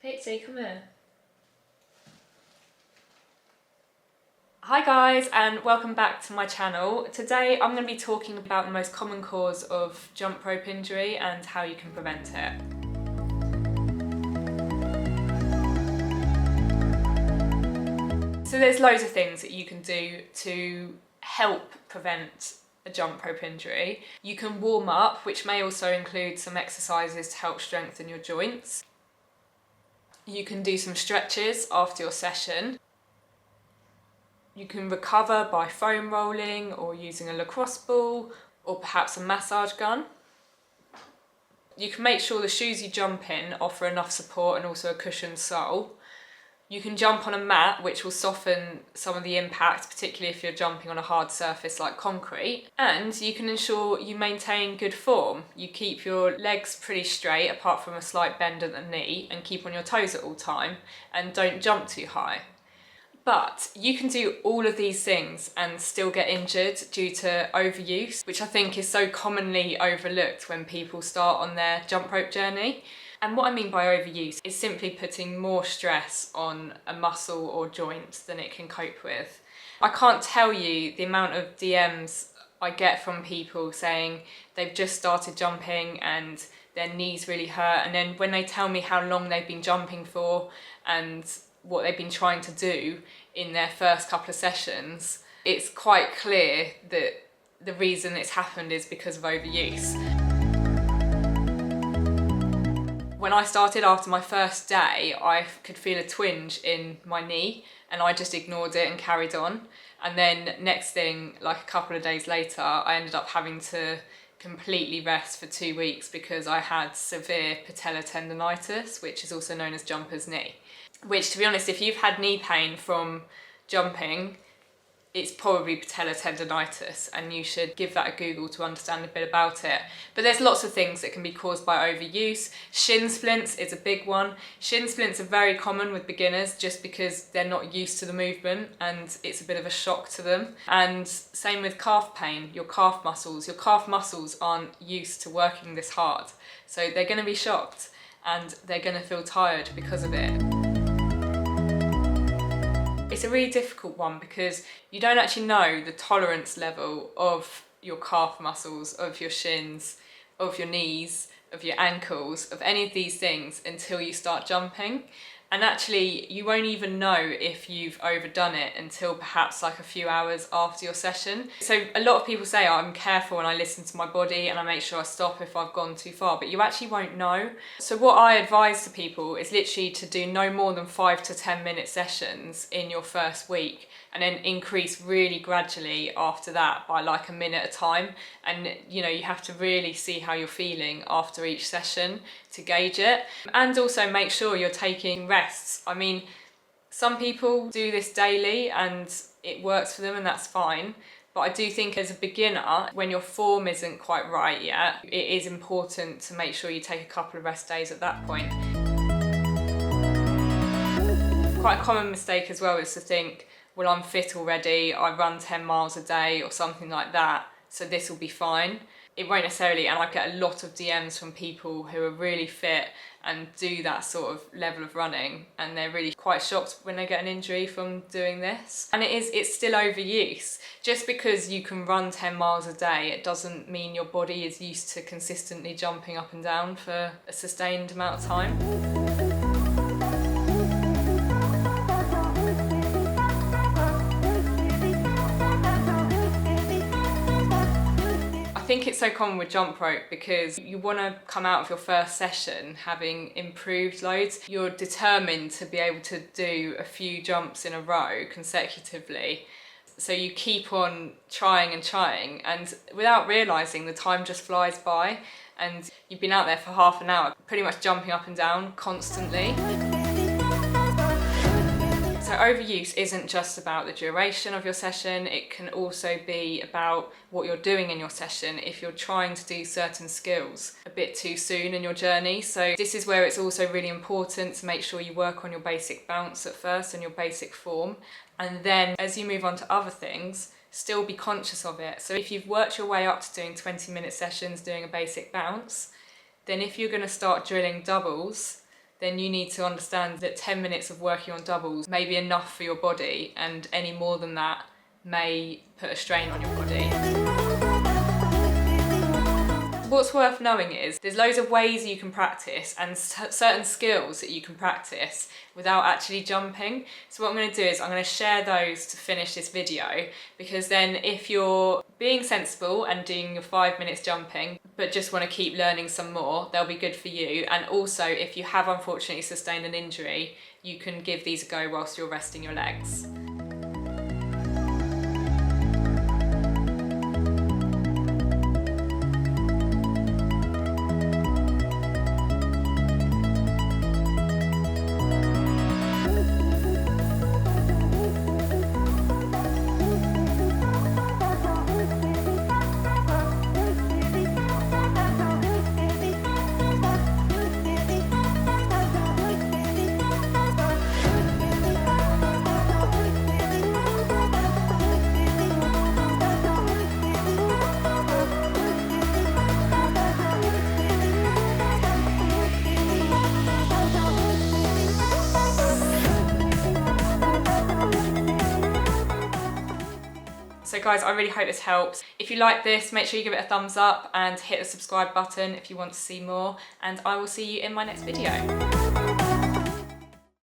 Pixie, come here. Hi guys, and welcome back to my channel. Today I'm going to be talking about the most common cause of jump rope injury and how you can prevent it. So there's loads of things that you can do to help prevent a jump rope injury. You can warm up, which may also include some exercises to help strengthen your joints. You can do some stretches after your session. You can recover by foam rolling or using a lacrosse ball or perhaps a massage gun. You can make sure the shoes you jump in offer enough support and also a cushioned sole. You can jump on a mat, which will soften some of the impact, particularly if you're jumping on a hard surface like concrete. And you can ensure you maintain good form. You keep your legs pretty straight, apart from a slight bend at the knee, and keep on your toes at all time, and don't jump too high. But you can do all of these things and still get injured due to overuse, which I think is so commonly overlooked when people start on their jump rope journey. And what I mean by overuse is simply putting more stress on a muscle or joint than it can cope with. I can't tell you the amount of DMs I get from people saying they've just started jumping and their knees really hurt, and then when they tell me how long they've been jumping for and what they've been trying to do in their first couple of sessions, it's quite clear that the reason it's happened is because of overuse. When I started, after my first day, I could feel a twinge in my knee and I just ignored it and carried on. And then next thing, like a couple of days later, I ended up having to completely rest for 2 weeks because I had severe patellar tendonitis, which is also known as jumper's knee. Which, to be honest, if you've had knee pain from jumping, it's probably patellar tendonitis, and you should give that a Google to understand a bit about it. But there's lots of things that can be caused by overuse. Shin splints is a big one. Shin splints are very common with beginners just because they're not used to the movement and it's a bit of a shock to them. And same with calf pain, your calf muscles. Your calf muscles aren't used to working this hard, so they're going to be shocked and they're going to feel tired because of it. It's a really difficult one because you don't actually know the tolerance level of your calf muscles, of your shins, of your knees, of your ankles, of any of these things until you start jumping. And actually, you won't even know if you've overdone it until perhaps like a few hours after your session. So a lot of people say, oh, I'm careful and I listen to my body and I make sure I stop if I've gone too far, but you actually won't know. So what I advise to people is literally to do no more than 5 to 10 minute sessions in your first week, and then increase really gradually after that by like a minute at a time. And you know, you have to really see how you're feeling after each session to gauge it. And also make sure you're taking rests. I mean, some people do this daily and it works for them and that's fine. But I do think as a beginner, when your form isn't quite right yet, it is important to make sure you take a couple of rest days at that point. Quite a common mistake as well is to think, well, I'm fit already, I run 10 miles a day or something like that, so this will be fine. It won't necessarily, and I get a lot of DMs from people who are really fit and do that sort of level of running, and they're really quite shocked when they get an injury from doing this. And it's still overuse. Just because you can run 10 miles a day, it doesn't mean your body is used to consistently jumping up and down for a sustained amount of time. I think it's so common with jump rope because you want to come out of your first session having improved loads. You're determined to be able to do a few jumps in a row consecutively. So you keep on trying and trying, and without realising, the time just flies by and you've been out there for half an hour pretty much jumping up and down constantly. So overuse isn't just about the duration of your session, it can also be about what you're doing in your session if you're trying to do certain skills a bit too soon in your journey. So this is where it's also really important to make sure you work on your basic bounce at first and your basic form, and then as you move on to other things, still be conscious of it. So if you've worked your way up to doing 20-minute sessions doing a basic bounce, then if you're going to start drilling doubles, then you need to understand that 10 minutes of working on doubles may be enough for your body, and any more than that may put a strain on your body. What's worth knowing is there's loads of ways you can practice and certain skills that you can practice without actually jumping. So what I'm going to do is I'm going to share those to finish this video, because then if you're being sensible and doing your 5 minutes jumping but just want to keep learning some more, they'll be good for you. And also, if you have unfortunately sustained an injury, you can give these a go whilst you're resting your legs. So guys, I really hope this helps. If you like this, make sure you give it a thumbs up and hit the subscribe button if you want to see more, and I will see you in my next video.